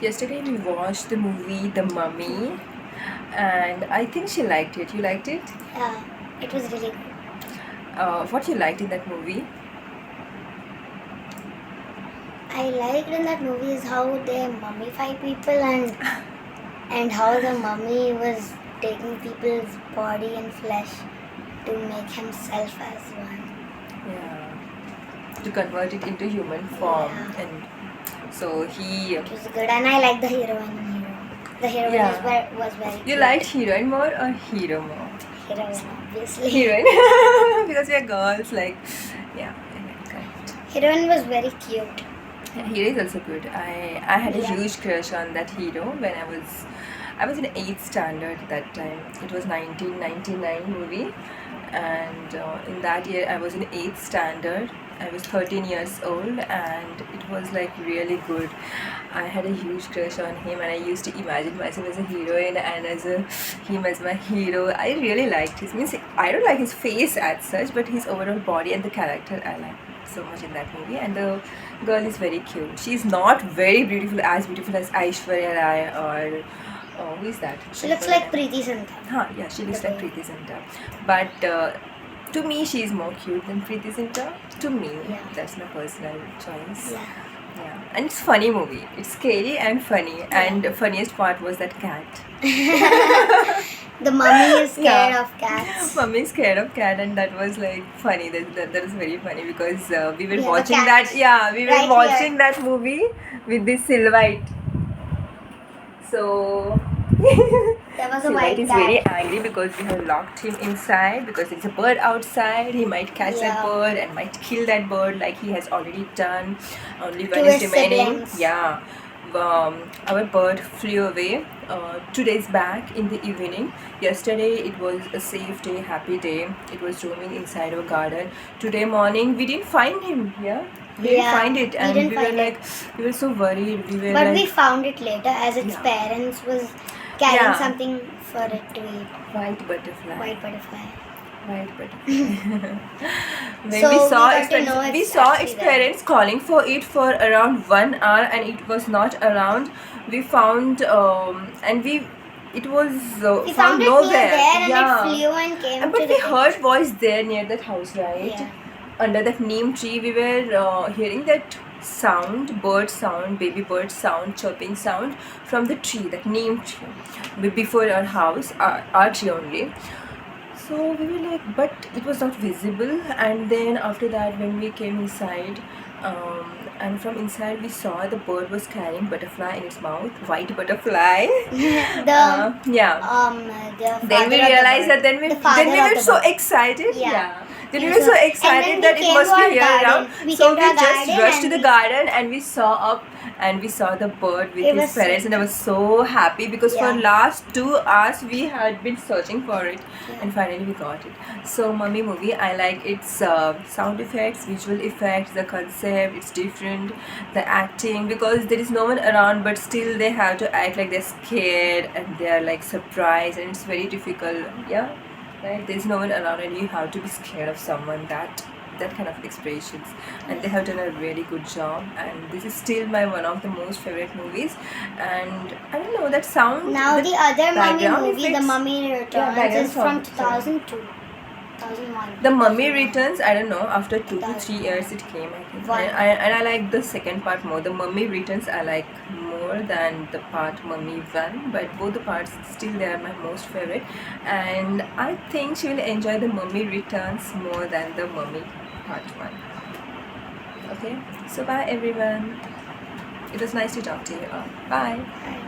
Yesterday we watched the movie The Mummy, and I think she liked it. You liked it? Yeah, it was really good. What you liked in that movie? I liked in that movie is how they mummify people and how the mummy was taking people's body and flesh to make himself as one. Yeah. To convert it into human form, Yeah. and so he. It was good, and I like the heroine and hero. The heroine Yeah. was very. You cute. liked heroine more or hero more? Heroine, obviously. Heroine, because we are girls. Like, yeah, correct. Heroine was very cute. Hero is also good. I had a Yeah. huge crush on that hero when I was in 8th standard at that time. It was 1999 movie, and in that year I was in 8th standard. I was 13 years old, and it was like really good. I had a huge crush on him, and I used to imagine myself as a heroine and him as my hero. I really liked his. Means I don't like his face as such, but his overall body and the character I like so much in that movie. And the girl is very cute. She's not very beautiful as Aishwarya Rai or who is that? She looks like Preeti Zinta. Huh, yeah, she looks like Preeti Zinta. But to me, she is more cute than Preeti Zinta. To me, Yeah. that's my personal choice. Yeah. Yeah, and it's funny movie. It's scary and funny. And the funniest part was that cat. The mummy is scared Yeah. of cats. Mummy is scared of cat, and that was like funny. That was very funny because we were Yeah, the watching cat. that. Yeah, we were Right watching here. that movie with this Silvite. So There was a Silvite white is cat. very angry because we have locked him inside because there's a bird outside. He might catch that Yeah. bird and might kill that bird like he has already done. Only To one is his remaining. siblings. Yeah. Our bird flew away 2 days back in the evening. Yesterday it was a safe day, happy day. It was roaming inside our garden. Today morning we didn't find him. Yeah. We didn't Yeah, find it, we and didn't we were find like, we were so worried. We were But like, we found it later as its Yeah. parents was carrying Yeah. something for it to eat. white butterfly. White butterfly. White butterfly. When So we saw we got its to know parents, we it's saw actually its there. parents calling for it for around 1 hour, and it was not around. We found and we it was We found found it nowhere. near there and Yeah. it flew and came And to but the we heard voice there near that house, right? Yeah. Under that neem tree, we were hearing that sound, bird sound, baby bird sound, chirping sound from the tree, that neem tree, before our house, our tree only. So we were like, but it was not visible. And then after that, when we came inside, and from inside we saw the bird was carrying butterfly in its mouth, white butterfly. the Yeah. the Then we father of the realized that bird. then we The father of were the so bird. excited. Yeah. Then He we was were so and excited then that we it came must to be our here garden. around. We So came we to our just garden rushed to and the we- garden and we saw up and we saw the bird with It his was so parents, and I was so happy because for Yeah. last 2 hours we had been searching for it, Yeah. and finally we got it. So Mummy movie, I like its sound effects, visual effects, the concept. It's different, the acting, because there is no one around, but still they have to act like they're scared and they are like surprised, and it's very difficult. Yeah, right. There's no one around, and you have to be scared of someone. That kind of expressions, and they have done a really good job, and this is still my one of the most favorite movies. And I don't know, that sound. Now the other mummy background movie, The effects- Mummy Returns, background is from sound, sorry. 2002. 2001. The Mummy 2001. Returns, I don't know, after 2 to 3 years it came, I think. One. And I like the second part more. The Mummy Returns I like more than the part Mummy 1, but both the parts still they are my most favorite. And I think she will enjoy the Mummy Returns more than the Mummy part 1. Okay, so bye everyone. It was nice to talk to you all. Bye. Bye.